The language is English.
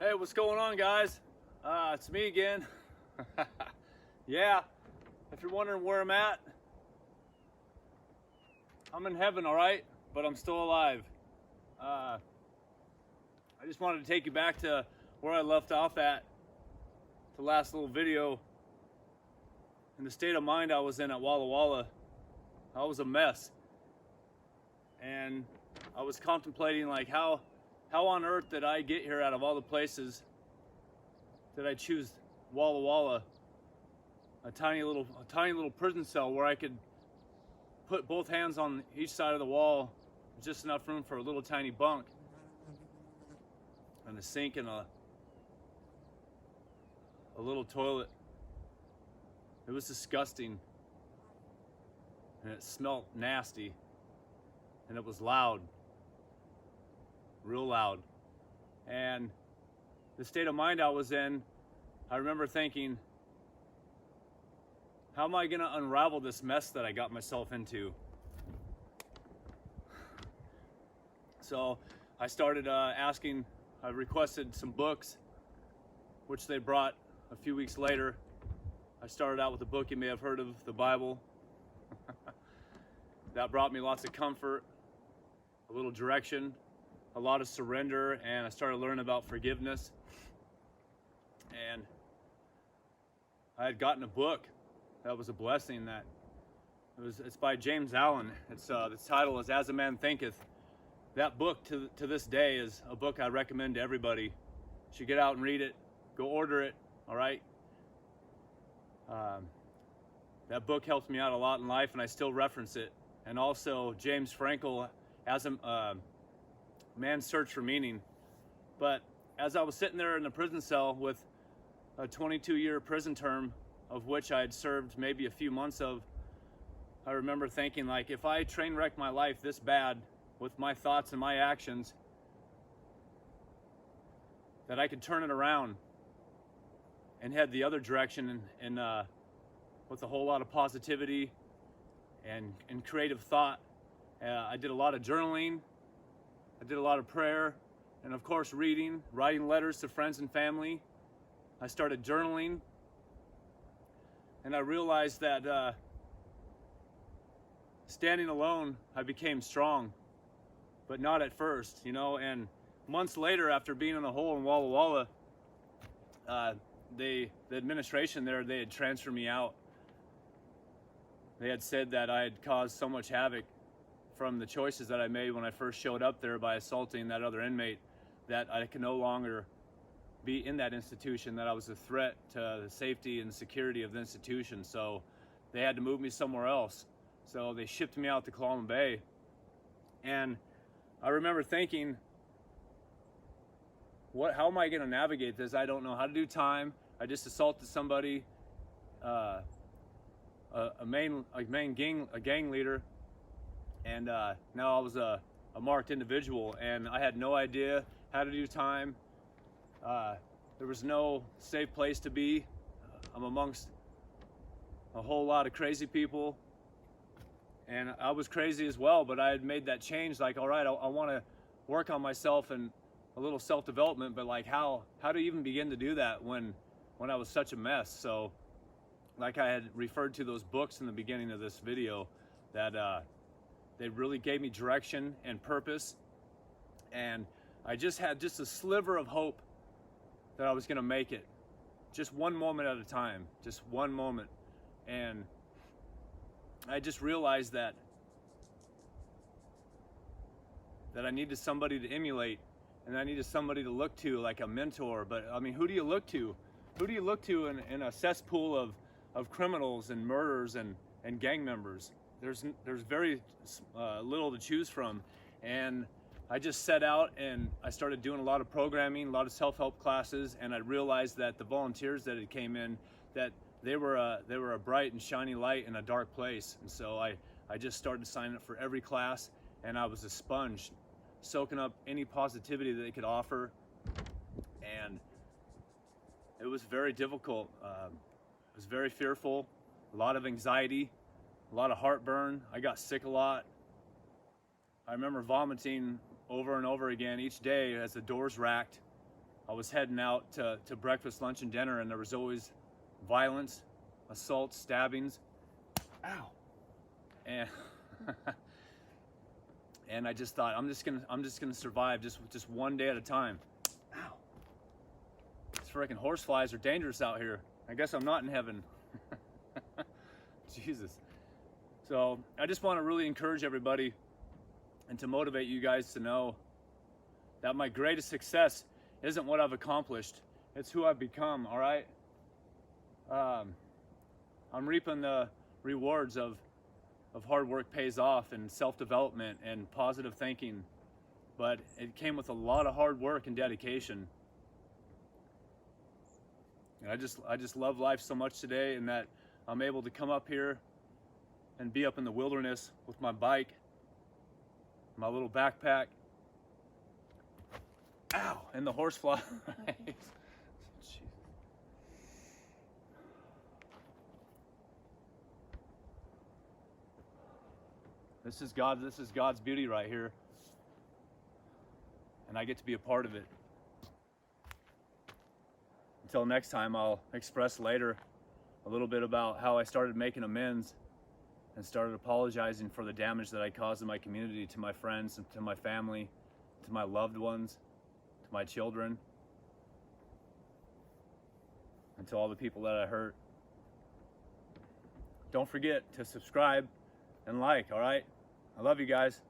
Hey, what's going on, guys? It's me again. Yeah, if you're wondering where I'm at, I'm in heaven, all right? But I'm still alive. I just wanted to take you back to where I left off at the last little video. In the state of mind I was in at Walla Walla, I was a mess. And I was contemplating like how on earth did I get here out of all the places? Did I choose Walla Walla, a tiny little prison cell where I could put both hands on each side of the wall, just enough room for a little tiny bunk and a sink and a little toilet. It was disgusting, and it smelled nasty, and it was loud, real loud. And the state of mind I was in, I remember thinking, how am I gonna unravel this mess that I got myself into? So I started asking, I requested some books, which they brought a few weeks later. I started out with a book you may have heard of, the Bible. That brought me lots of comfort, a little direction, a lot of surrender, and I started learning about forgiveness. And I had gotten a book that was a blessing. It's by James Allen. The title is As a Man Thinketh. That book to this day is a book I recommend to everybody. You should get out and read it. Go order it. All right. That book helped me out a lot in life, and I still reference it. And also James Frankel, As a Man's Search for Meaning. But as I was sitting there in the prison cell with a 22-year prison term, of which I had served maybe a few months of, I remember thinking, like, if I train wrecked my life this bad with my thoughts and my actions, that I could turn it around and head the other direction, and with a whole lot of positivity and creative thought. I did a lot of journaling, I did a lot of prayer, and of course reading, writing letters to friends and family. I started journaling, and I realized that standing alone, I became strong, but not at first, you know. And months later, after being in a hole in Walla Walla, the administration there, they had transferred me out. They had said that I had caused so much havoc from the choices that I made when I first showed up there by assaulting that other inmate, that I could no longer be in that institution, that I was a threat to the safety and security of the institution. So they had to move me somewhere else. So they shipped me out to Clallam Bay. And I remember thinking, how am I going to navigate this? I don't know how to do time. I just assaulted somebody, a gang leader, and now I was a marked individual, and I had no idea how to do time. There was no safe place to be. I'm amongst a whole lot of crazy people, and I was crazy as well, but I had made that change. Like, all right, I want to work on myself and a little self-development, but like how to even begin to do that when I was such a mess. So like I had referred to those books in the beginning of this video, that they really gave me direction and purpose, and I just had just a sliver of hope that I was going to make it, just one moment at a time, just one moment. And I just realized that I needed somebody to emulate, and I needed somebody to look to, like a mentor. But I mean, who do you look to? Who do you look to in a cesspool of criminals and murderers and gang members? There's very little to choose from. And I just set out and I started doing a lot of programming, a lot of self-help classes, and I realized that the volunteers that had came in, that they were a bright and shiny light in a dark place. And so I just started signing up for every class, and I was a sponge, soaking up any positivity that they could offer. And it was very difficult. It was very fearful, a lot of anxiety, a lot of heartburn. I got sick a lot. I remember vomiting over and over again each day as the doors racked. I was heading out to breakfast, lunch, and dinner, and there was always violence, assaults, stabbings. Ow. And and I just thought, I'm just gonna survive just one day at a time. Ow. These freaking horseflies are dangerous out here. I guess I'm not in heaven. Jesus. So I just want to really encourage everybody and to motivate you guys to know that my greatest success isn't what I've accomplished, it's who I've become. All right. I'm reaping the rewards of hard work pays off, and self-development and positive thinking, but it came with a lot of hard work and dedication. And I just love life so much today, and that I'm able to come up here and be up in the wilderness with my bike, my little backpack. Ow, and the horsefly. This is God's beauty right here. And I get to be a part of it. Until next time, I'll express later a little bit about how I started making amends and started apologizing for the damage that I caused in my community, to my friends, to my family, to my loved ones, to my children, and to all the people that I hurt. Don't forget to subscribe and like, all right? I love you guys.